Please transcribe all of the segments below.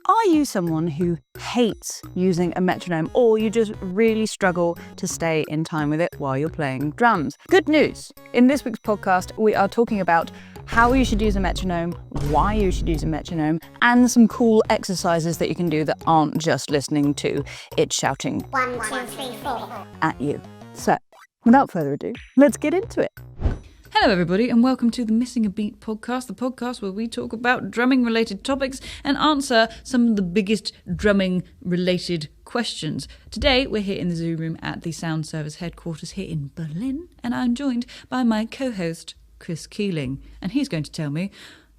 Are you someone who hates using a metronome, or you just really struggle to stay in time with it while you're playing drums? Good news! In this week's podcast, we are talking about how you should use a metronome, why you should use a metronome, and some cool exercises that you can do that aren't just listening to it shouting 1, 2, 3, 4 at you. So, without further ado, let's get into it. Hello everybody and welcome to the Missing a Beat podcast, the podcast where we talk about drumming related topics and answer some of the biggest drumming related questions. Today we're here in the Zoo Room at the Sound Service headquarters here in Berlin, and I'm joined by my co-host Chris Keeling, and he's going to tell me,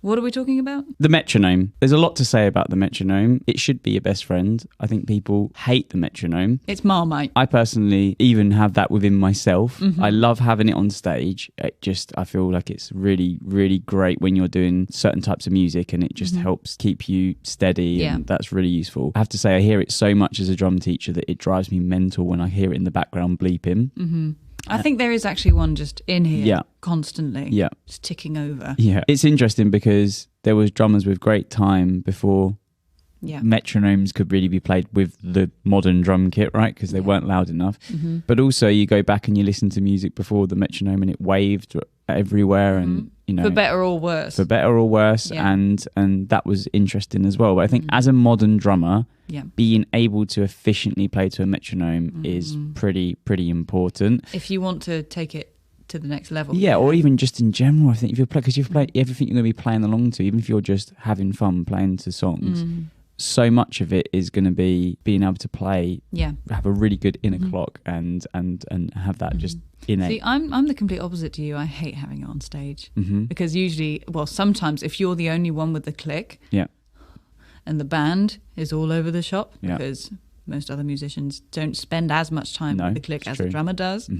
what are we talking about? The metronome. There's a lot to say about the metronome. It should be your best friend. I think people hate the metronome. It's Marmite. I personally even have that within myself. I love having it on stage. I feel like it's really, really great when you're doing certain types of music, and it just helps keep you steady, and that's really useful. I have to say, I hear it so much as a drum teacher that it drives me mental when I hear it in the background bleeping. I think there is actually one just in here constantly, just ticking over. Yeah, it's interesting because there was drummers with great time before metronomes could really be played with the modern drum kit, right? Because they weren't loud enough. But also you go back and you listen to music before the metronome and it waved everywhere, and you know, for better or worse. And that was interesting as well. But I think as a modern drummer, being able to efficiently play to a metronome is pretty important. If you want to take it to the next level. Or even just in general, I think if you play, because you play everything you're going to be playing along to, even if you're just having fun playing to songs, so much of it is going to be being able to play, have a really good inner clock and have that just innate. See, I'm the complete opposite to you. I hate having it on stage because usually, sometimes if you're the only one with the click, and the band is all over the shop because most other musicians don't spend as much time with the click as the drummer does.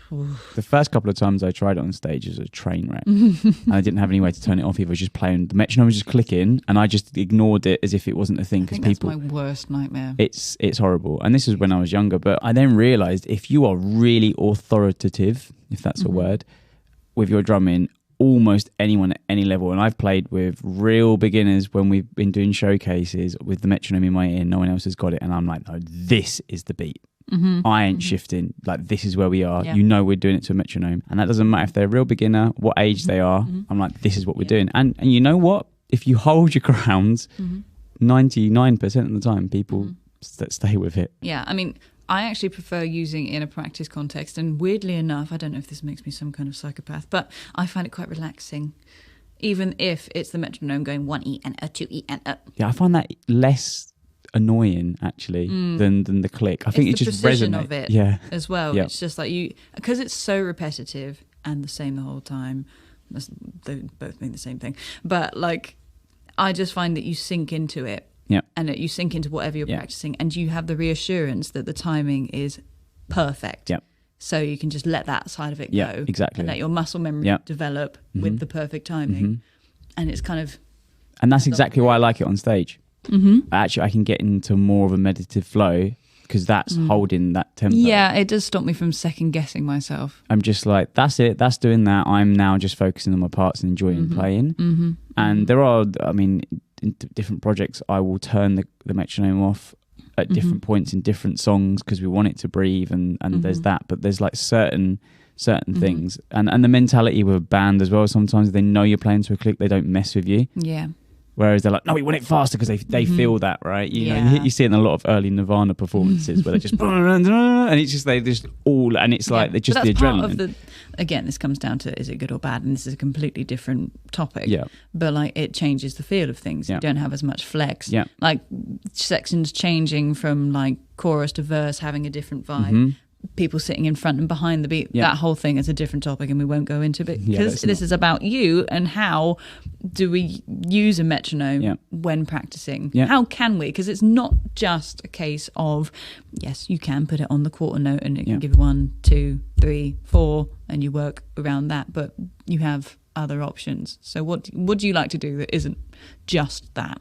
The first couple of times I tried it on stage was a train wreck. And I didn't have any way to turn it off either. I was just playing, the metronome was just clicking, and I just ignored it as if it wasn't a thing. I think that's my worst nightmare. It's horrible. And this was when I was younger, but I then realised if you are really authoritative, if that's a word, with your drumming, almost anyone at any level, and I've played with real beginners when we've been doing showcases with the metronome in my ear, no one else has got it, and I'm like, no, this is the beat. I ain't shifting. Like, this is where we are. You know, we're doing it to a metronome, and that doesn't matter if they're a real beginner, what age they are. I'm like, this is what we're doing. And you know what? If you hold your ground, 99% of the time, people stay with it. Yeah, I mean, I actually prefer using it in a practice context, and weirdly enough, I don't know if this makes me some kind of psychopath, but I find it quite relaxing, even if it's the metronome going 1E and a 2E and a. Yeah, I find that less annoying actually than the click. I think it just resonates of it as well. It's just like because it's so repetitive and the same the whole time. They both mean the same thing, but like I just find that you sink into it. And you sink into whatever you're practicing, and you have the reassurance that the timing is perfect. So you can just let that side of it go. Exactly. And let your muscle memory develop with the perfect timing. And it's kind of... And that's exactly why I like it on stage. Actually, I can get into more of a meditative flow because that's holding that tempo. Yeah, it does stop me from second guessing myself. I'm just like, that's it, that's doing that. I'm now just focusing on my parts and enjoying playing. And there are, I mean... in different projects, I will turn the metronome off at different points in different songs because we want it to breathe, and there's that. But there's like certain things, and the mentality with a band as well. Sometimes they know you're playing to a click, they don't mess with you. Whereas they're like, no, we want it faster because they feel that, right? You know, you see it in a lot of early Nirvana performances where they just and it's just they just all, and it's like they're just the adrenaline. Again, this comes down to, is it good or bad? And this is a completely different topic. But like, it changes the feel of things. You don't have as much flex. Like sections changing from like chorus to verse, having a different vibe. People sitting in front and behind the beat, that whole thing is a different topic, and we won't go into it because this is about you and how do we use a metronome when practicing. How can we? Because it's not just a case of, yes, you can put it on the quarter note and it can give 1, 2, 3, 4, and you work around that, but you have other options. So what do you like to do that isn't just that?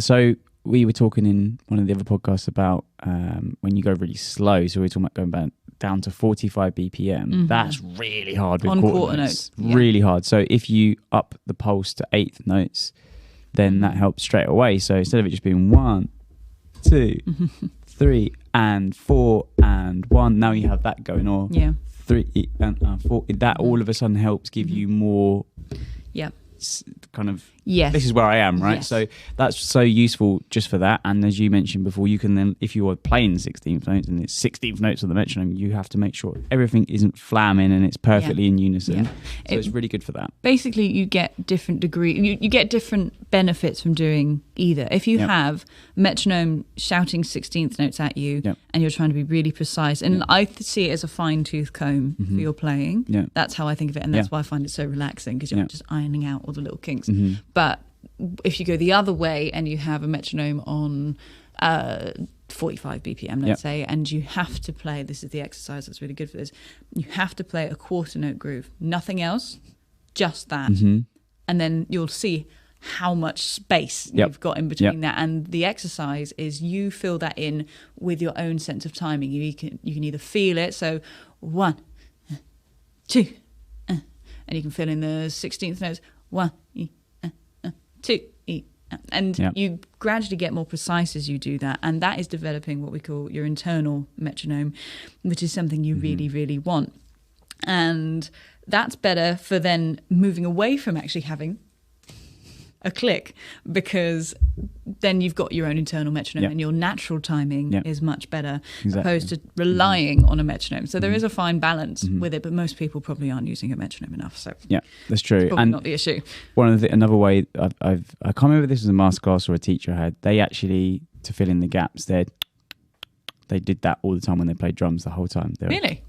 So we were talking in one of the other podcasts about when you go really slow. So we were talking about going down to 45 BPM. That's really hard with on quarter notes. Really hard. So if you up the pulse to eighth notes, then that helps straight away. So instead of it just being 1, 2, 3 and 4 and 1, now you have that going, or 3 and 4. That all of a sudden helps give you more kind of, this is where I am, right? So that's so useful just for that. And as you mentioned before, you can then, if you are playing 16th notes and it's 16th notes of the metronome, you have to make sure everything isn't flamming and it's perfectly in unison. So it's really good for that. Basically, you get different you get different benefits from doing either. If you have metronome shouting 16th notes at you and you're trying to be really precise, and I see it as a fine-tooth comb for your playing. That's how I think of it, and that's why I find it so relaxing, because you're just ironing out all the little kinks. But if you go the other way and you have a metronome on 45 BPM, let's say, and you have to play, this is the exercise that's really good for this, you have to play a quarter note groove, nothing else, just that. And then you'll see how much space you've got in between that. And the exercise is you fill that in with your own sense of timing. You can either feel it, so 1, 2, and you can fill in the 16th notes, 1, 2, and you gradually get more precise as you do that, and that is developing what we call your internal metronome, which is something you really, really want. And that's better for then moving away from actually having a click, because then you've got your own internal metronome and your natural timing is much better, opposed to relying on a metronome. So there is a fine balance with it, but most people probably aren't using a metronome enough. So that's true. It's probably not the issue. Another way I can't remember if this was a masterclass or a teacher had, they actually, to fill in the gaps, they did that all the time when they played drums the whole time. Really?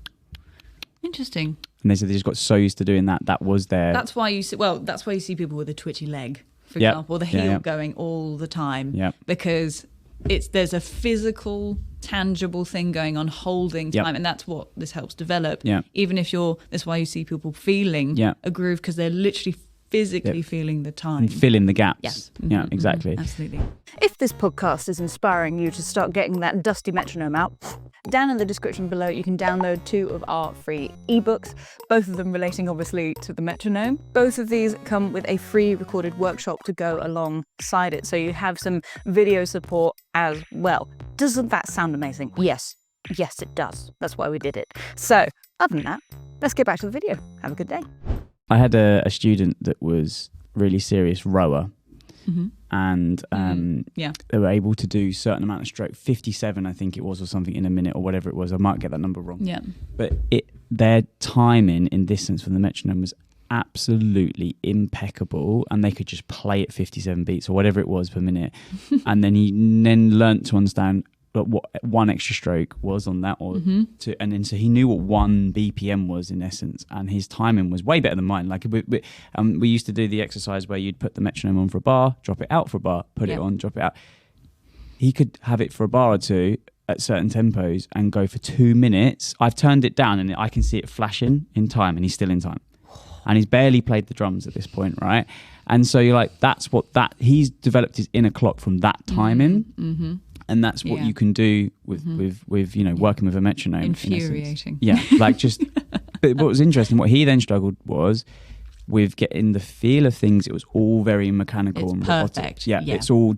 Interesting. And they said they just got so used to doing that. That was their... That's why you see people with a twitchy leg, for example, the heel going all the time, because there's a physical, tangible thing going on, holding time, and that's what this helps develop. Even if that's why you see people feeling a groove, because they're literally physically feeling the time. And fill in the gaps. Yes. Yeah, exactly. Absolutely. If this podcast is inspiring you to start getting that dusty metronome out, down in the description below you can download 2 of our free ebooks, both of them relating obviously to the metronome. Both of these come with a free recorded workshop to go alongside it, so you have some video support as well. Doesn't that sound amazing? Yes, it does. That's why we did it. So, other than that, let's get back to the video. Have a good day. I had a student that was really serious rower, and they were able to do certain amount of stroke, 57 I think it was, or something, in a minute, or whatever it was. I might get that number wrong. But their timing in distance from the metronome was absolutely impeccable, and they could just play at 57 beats or whatever it was per minute. And then he learnt to understand what 1 extra stroke was on that, and then so he knew what 1 BPM was in essence, and his timing was way better than mine. Like we used to do the exercise where you'd put the metronome on for a bar, drop it out for a bar, put it on, drop it out. He could have it for a bar or two at certain tempos and go for 2 minutes. I've turned it down and I can see it flashing in time, and he's still in time. And he's barely played the drums at this point, right? And so you're like, he's developed his inner clock from that timing. And that's what you can do with working with a metronome. Infuriating. But what was interesting, what he then struggled was with getting the feel of things. It was all very mechanical and perfect. Robotic. It's all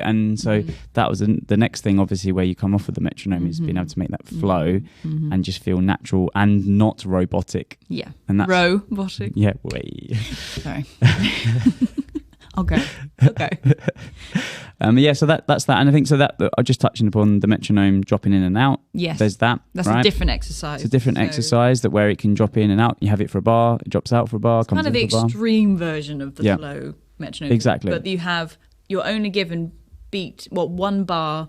and so that was the next thing, obviously, where you come off of the metronome is being able to make that flow and just feel natural and not robotic. Yeah. And that's robotic. Yeah. Wait. Sorry. Okay. So that's that, and I think so that I'm just touching upon the metronome dropping in and out. Yes, there's that. That's right? a different exercise. It's a different exercise that where it can drop in and out. You have it for a bar, it drops out for a bar. It's comes kind of the in for a bar. extreme version of the slow metronome. Exactly. But you're only given 1 bar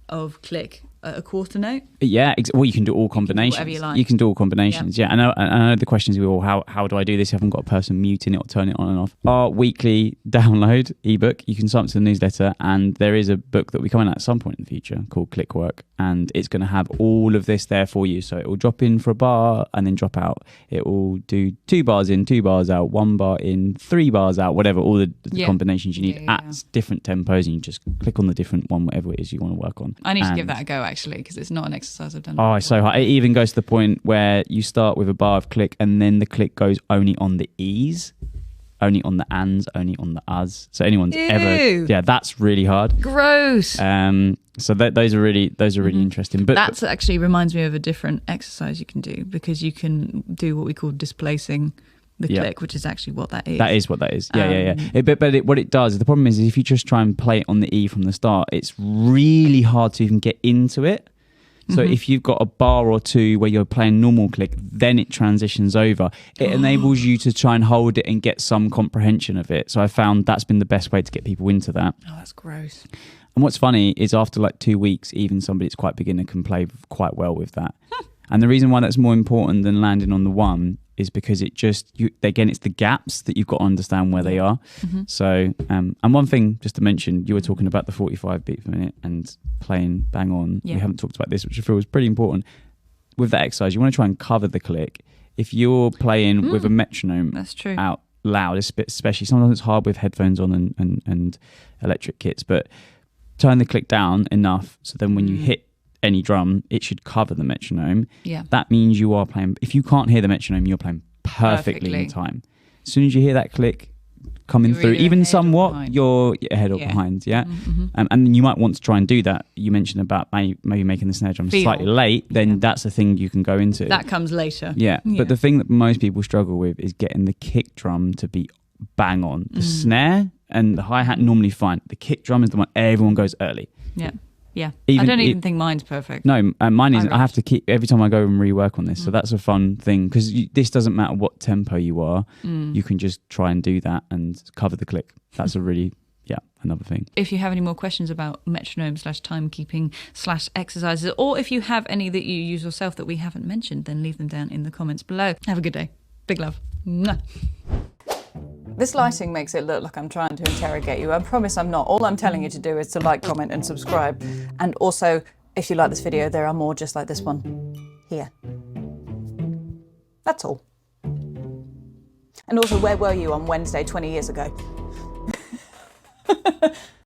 of click a quarter note. Yeah, well, you can do all combinations. Whatever you like. You can do all combinations. I know the questions we all, how do I do this? You haven't got a person muting it or turning it on and off. Our weekly download ebook, you can sign up to the newsletter, and there is a book that we come in at some point in the future called Click Work, and it's going to have all of this there for you. So it will drop in for a bar and then drop out. It will do 2 bars in, 2 bars out, 1 bar in, 3 bars out, whatever, all the combinations you need at different tempos, and you just click on the different one, whatever it is you want to work on. I need to give that a go, actually, because it's not an exercise I've done before. It's so hard. It even goes to the point where you start with a bar of click and then the click goes only on the E's. only on the ands, only on the us. So anyone's Ew. ever, that's really hard. Gross. So those are really interesting. But that actually reminds me of a different exercise you can do, because you can do what we call displacing the click, which is actually what that is. That is what that is. What it does, the problem is if you just try and play it on the E from the start, it's really hard to even get into it. So if you've got a bar or two where you're playing normal click, then it transitions over. It enables you to try and hold it and get some comprehension of it. So I found that's been the best way to get people into that. Oh, that's gross. And what's funny is after like 2 weeks, even somebody that's quite beginner can play quite well with that. And the reason why that's more important than landing on the one is because it just, again, it's the gaps that you've got to understand where they are. So, and one thing just to mention, you were talking about the 45 beat per minute and playing bang on. We haven't talked about this, which I feel is pretty important. With that exercise, you want to try and cover the click. If you're playing with a metronome that's true. Out loud, especially sometimes it's hard with headphones on and electric kits, but turn the click down enough so then when you hit any drum, it should cover the metronome. Yeah. That means you are playing, if you can't hear the metronome, you're playing perfectly in time. As soon as you hear that click coming through, even somewhat, you're ahead or behind, and then you might want to try and do that. You mentioned about maybe making the snare drum slightly late, then that's a thing you can go into. That comes later. Yeah, but the thing that most people struggle with is getting the kick drum to be bang on. The snare and the hi-hat normally fine. The kick drum is the one everyone goes early. Yeah, I don't even think mine's perfect. No, mine isn't. I have to keep, every time I go and rework on this. So that's a fun thing, because this doesn't matter what tempo you are. You can just try and do that and cover the click. That's a really, another thing. If you have any more questions about metronome / timekeeping / exercises, or if you have any that you use yourself that we haven't mentioned, then leave them down in the comments below. Have a good day. Big love. Mwah. This lighting makes it look like I'm trying to interrogate you. I promise I'm not. All I'm telling you to do is to like, comment and subscribe. And also, if you like this video, there are more just like this one here. That's all. And also, where were you on Wednesday 20 years ago?